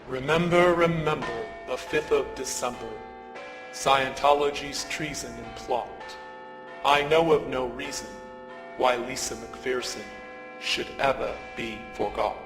Remember, remember, the 5th of December, Scientology's treason and plot. I know of no reason why Lisa McPherson should ever be forgot.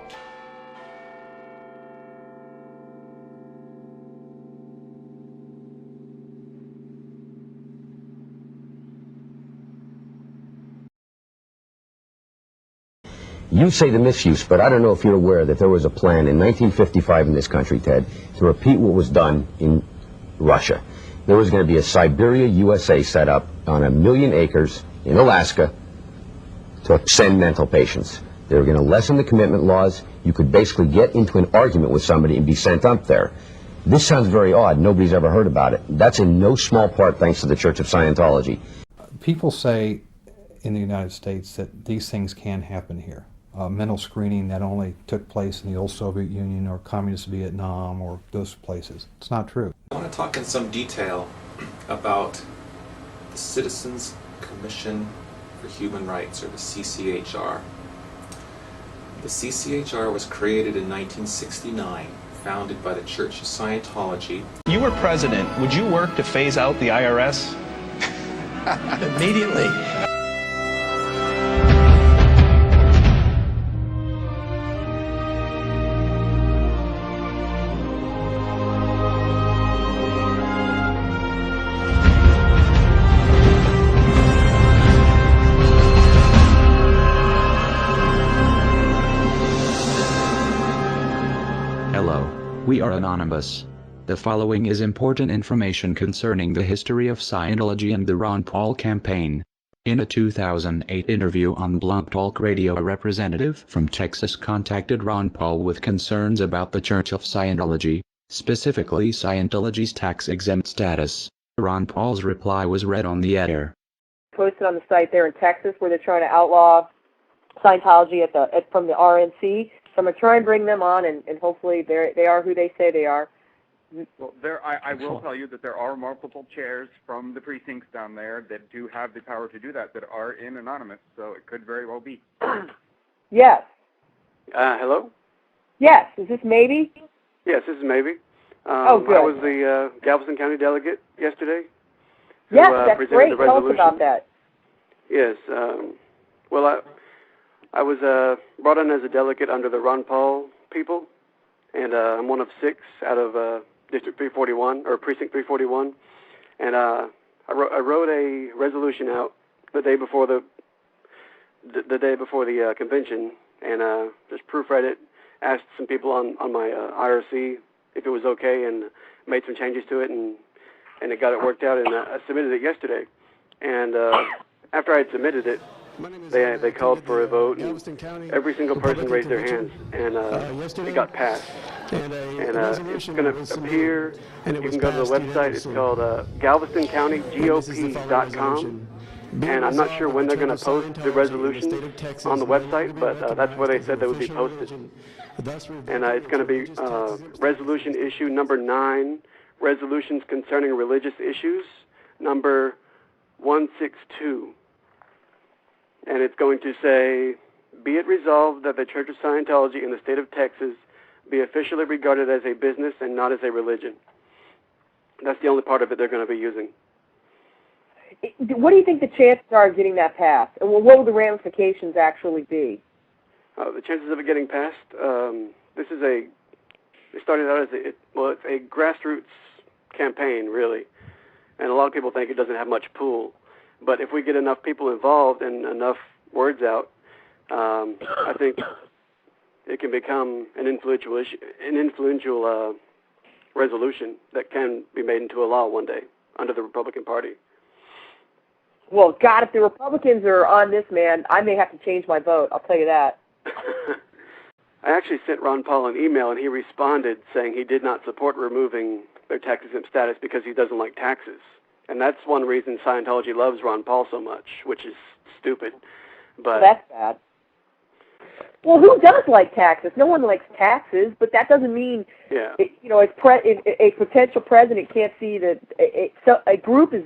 You say the misuse, but I don't know if you're aware that there was a plan in 1955 in this country, Ted, to repeat what was done in Russia. There was going to be a Siberia, USA set up on 1 million acres in Alaska to send mental patients. They were going to lessen the commitment laws. You could basically get into an argument with somebody and be sent up there. This sounds very odd. Nobody's ever heard about it. That's in no small part thanks to the Church of Scientology. People say in the United States that these things can happen here. Mental screening that only took place in the old Soviet Union or communist Vietnam or those places. It's not true. I want to talk in some detail about the Citizens Commission for Human Rights, or the CCHR. The CCHR was created in 1969, founded by the Church of Scientology. If you were president, would you work to phase out the IRS? Immediately. We are anonymous. The following is important information concerning the history of Scientology and the Ron Paul campaign. In a 2008 interview on Blog Talk Radio, a representative from Texas contacted Ron Paul with concerns about the Church of Scientology, specifically Scientology's tax-exempt status. Ron Paul's reply was read on the air. Posted on the site there in Texas where they're trying to outlaw Scientology from the RNC. So I'm going to try and bring them on, and hopefully they are who they say they are. Well, I will tell you that there are multiple chairs from the precincts down there that do have the power to do that are in anonymous, so it could very well be. Yes. Hello? Yes. Is this Maybe? Yes, this is Maybe. Oh, good. I was the Galveston County delegate yesterday. Yes, that's great. Tell us about that. Yes. Well, I was brought in as a delegate under the Ron Paul people, and I'm one of 6 out of District 341, or Precinct 341, and I wrote a resolution out the day before the convention, and just proofread it, asked some people on my IRC if it was okay, and made some changes to it, and it got it worked out, and I submitted it yesterday, and after I had submitted it, they called for a vote, and every single person raised their hands, and it got passed. And it's going to appear, you can go to the website, it's called GalvestonCountyGOP.com, and I'm not sure when they're going to post the resolution on the website, but that's where they said they would be posted. And it's going to be resolution issue number 9, resolutions concerning religious issues, number 162. And it's going to say, be it resolved that the Church of Scientology in the state of Texas be officially regarded as a business and not as a religion. That's the only part of it they're going to be using. What do you think the chances are of getting that passed? And what will the ramifications actually be? The chances of it getting passed, it started out as it's a grassroots campaign, really. And a lot of people think it doesn't have much pull. But if we get enough people involved and enough words out, I think it can become an influential resolution that can be made into a law one day under the Republican Party. Well, God, if the Republicans are on this, man, I may have to change my vote. I'll tell you that. I actually sent Ron Paul an email, and he responded saying he did not support removing their tax-exempt status because he doesn't like taxes. And that's one reason Scientology loves Ron Paul so much, which is stupid. But that's bad. Well, who does like taxes? No one likes taxes, but that doesn't mean, a potential president can't see that a group is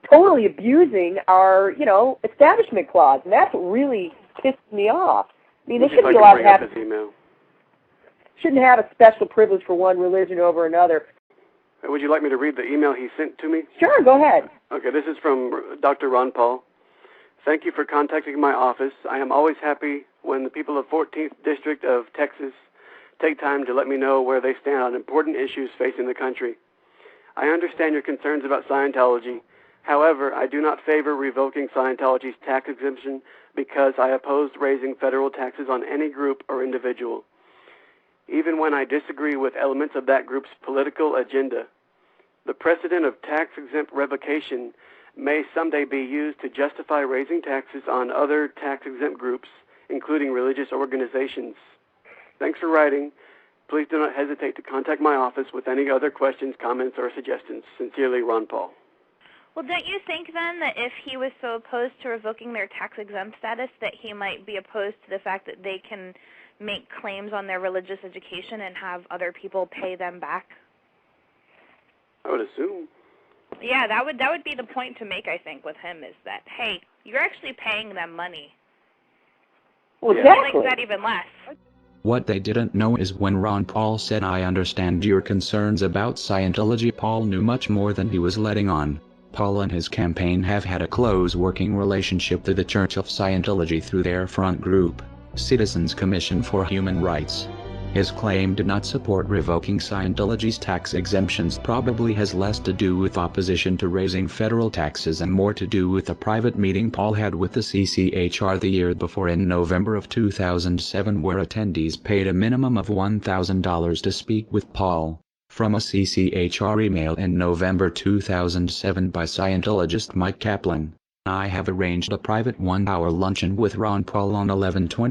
totally abusing our, establishment clause, and that's what really pisses me off. I mean, they should be allowed to have. shouldn't have a special privilege for one religion over another. Would you like me to read the email he sent to me? Sure, go ahead. Okay, this is from Dr. Ron Paul. Thank you for contacting my office. I am always happy when the people of 14th District of Texas take time to let me know where they stand on important issues facing the country. I understand your concerns about Scientology. However, I do not favor revoking Scientology's tax exemption because I oppose raising federal taxes on any group or individual, even when I disagree with elements of that group's political agenda. The precedent of tax-exempt revocation may someday be used to justify raising taxes on other tax-exempt groups, including religious organizations. Thanks for writing. Please do not hesitate to contact my office with any other questions, comments, or suggestions. Sincerely, Ron Paul. Well, don't you think then that if he was so opposed to revoking their tax-exempt status that he might be opposed to the fact that they can make claims on their religious education and have other people pay them back? I would assume. Yeah, that would be the point to make, I think, with him, is that, hey, you're actually paying them money. Well, exactly. He likes that even less. What they didn't know is when Ron Paul said, "I understand your concerns about Scientology," Paul knew much more than he was letting on. Paul and his campaign have had a close working relationship to the Church of Scientology through their front group, Citizens Commission for Human Rights. His claim to not support revoking Scientology's tax exemptions probably has less to do with opposition to raising federal taxes and more to do with a private meeting Paul had with the CCHR the year before in November of 2007, where attendees paid a minimum of $1,000 to speak with Paul. From a CCHR email in November 2007 by Scientologist Mike Kaplan, I have arranged a private 1-hour luncheon with Ron Paul on 11/20.